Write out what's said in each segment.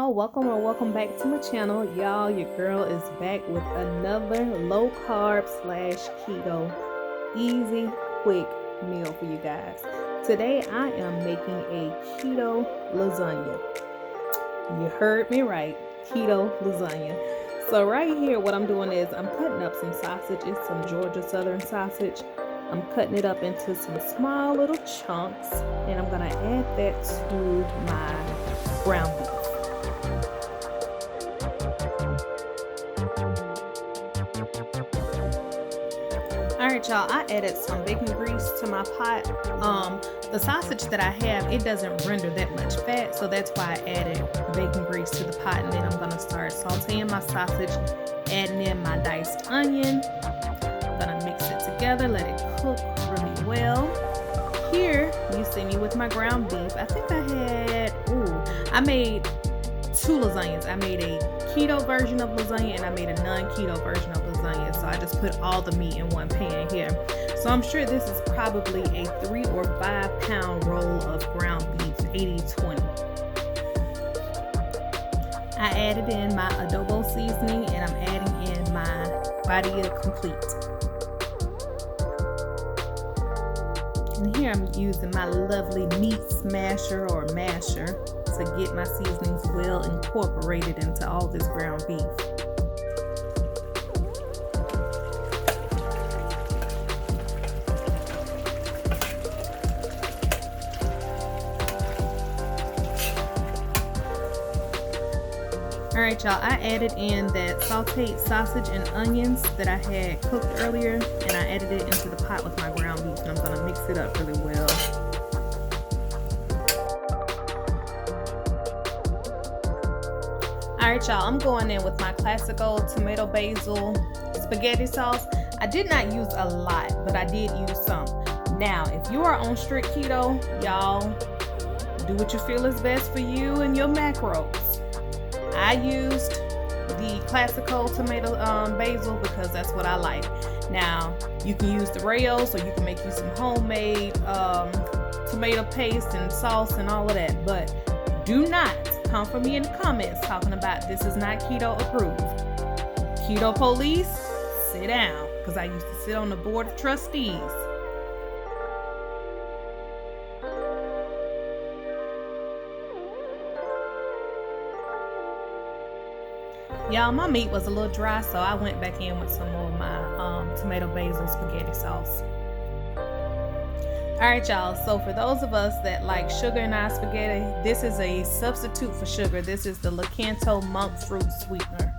y'all, welcome or welcome back to my channel. Y'all, your girl is back with another low carb / keto easy quick meal for you guys. Today I am making a keto lasagna. You heard me right, keto lasagna. So right here what I'm doing is I'm cutting up some sausages, some Georgia Southern sausage. I'm cutting it up into some small little chunks and I'm gonna add that to my ground beef. Alright y'all, I added some bacon grease to my pot. The sausage that I have, it doesn't render that much fat, so that's why I added bacon grease to the pot. And then I'm going to start sauteing my sausage, adding in my diced onion. I'm going to mix it together, let it cook really well. Here, you see me with my ground beef. I think I made 2 lasagnas. I made a keto version of lasagna and I made a non-keto version of lasagna. So I just put all the meat in one pan here. So I'm sure this is probably a 3 or 5 pound roll of ground beef, 80-20. I added in my adobo seasoning and I'm adding in my Badia Complete. And here I'm using my lovely meat smasher or masher to get my seasonings well incorporated into all this ground beef. Alright y'all, I added in that sauteed sausage and onions that I had cooked earlier and I added it into the pot with my ground beef and I'm going to mix it up really well. Alright y'all, I'm going in with my classical tomato basil spaghetti sauce. I did not use a lot, but I did use some. Now, if you are on strict keto, y'all, do what you feel is best for you and your macros. I used the classical tomato basil because that's what I like. Now, you can use the Rails or you can make you some homemade tomato paste and sauce and all of that. But do not come for me in the comments talking about this is not keto approved. Keto police, sit down, because I used to sit on the board of trustees. Y'all, my meat was a little dry, so I went back in with some more of my tomato basil spaghetti sauce. Alright y'all, so for those of us that like sugar in our spaghetti, this is a substitute for sugar. This is the Lakanto monk fruit sweetener.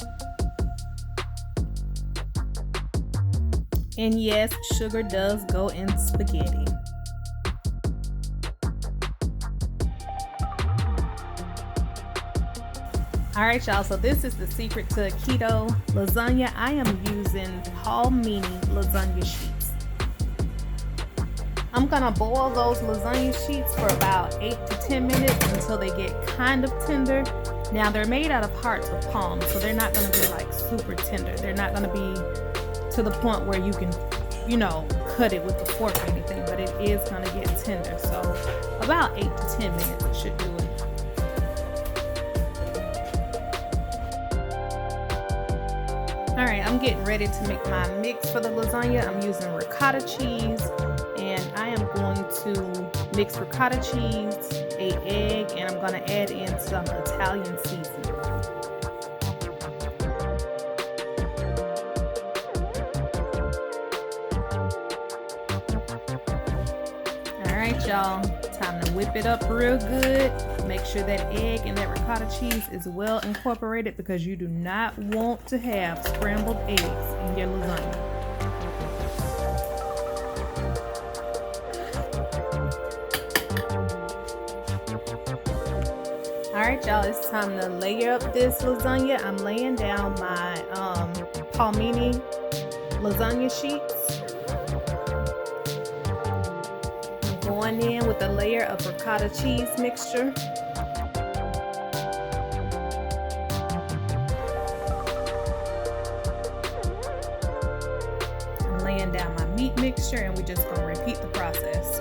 And yes, sugar does go in spaghetti. Alright y'all, so this is the secret to a keto lasagna. I am using Palmini lasagna sheets. I'm gonna boil those lasagna sheets for about 8 to 10 minutes until they get kind of tender. Now they're made out of hearts of palm, so they're not gonna be like super tender. They're not gonna be to the point where you can, cut it with a fork or anything, but it is gonna get tender. So about 8 to 10 minutes it should do it. Alright, I'm getting ready to make my mix for the lasagna. I'm using ricotta cheese and I am going to mix ricotta cheese, an egg, and I'm going to add in some Italian seasoning. Alright y'all, time to whip it up real good. Make sure that egg and that ricotta cheese is well incorporated because you do not want to have scrambled eggs in your lasagna. Alright y'all, it's time to layer up this lasagna. I'm laying down my Palmini lasagna sheets. I'm going in with a layer of ricotta cheese mixture. Laying down my meat mixture and we're just going to repeat the process.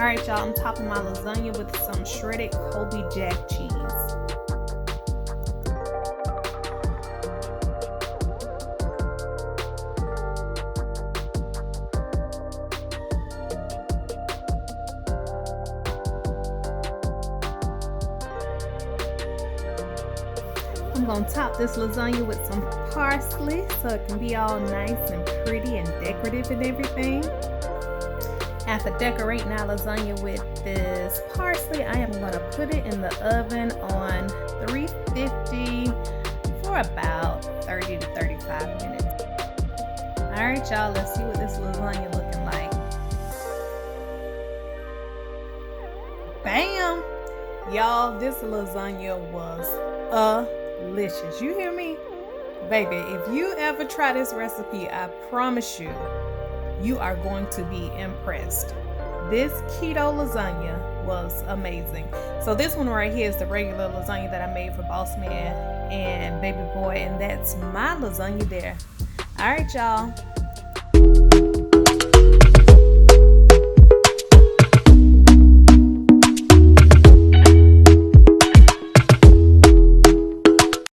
All right, y'all, I'm topping my lasagna with some shredded Colby Jack cheese. I'm gonna top this lasagna with some parsley so it can be all nice and pretty and decorative and everything. After decorating our lasagna with this parsley, I am gonna put it in the oven on 350 for about 30 to 35 minutes. All right, y'all, let's see what this lasagna looking like. Bam! Y'all, this lasagna was delicious. You hear me? Baby, if you ever try this recipe, I promise you, you are going to be impressed. This keto lasagna was amazing. So this one right here is the regular lasagna that I made for Boss Man and Baby Boy, and that's my lasagna there. All right, y'all.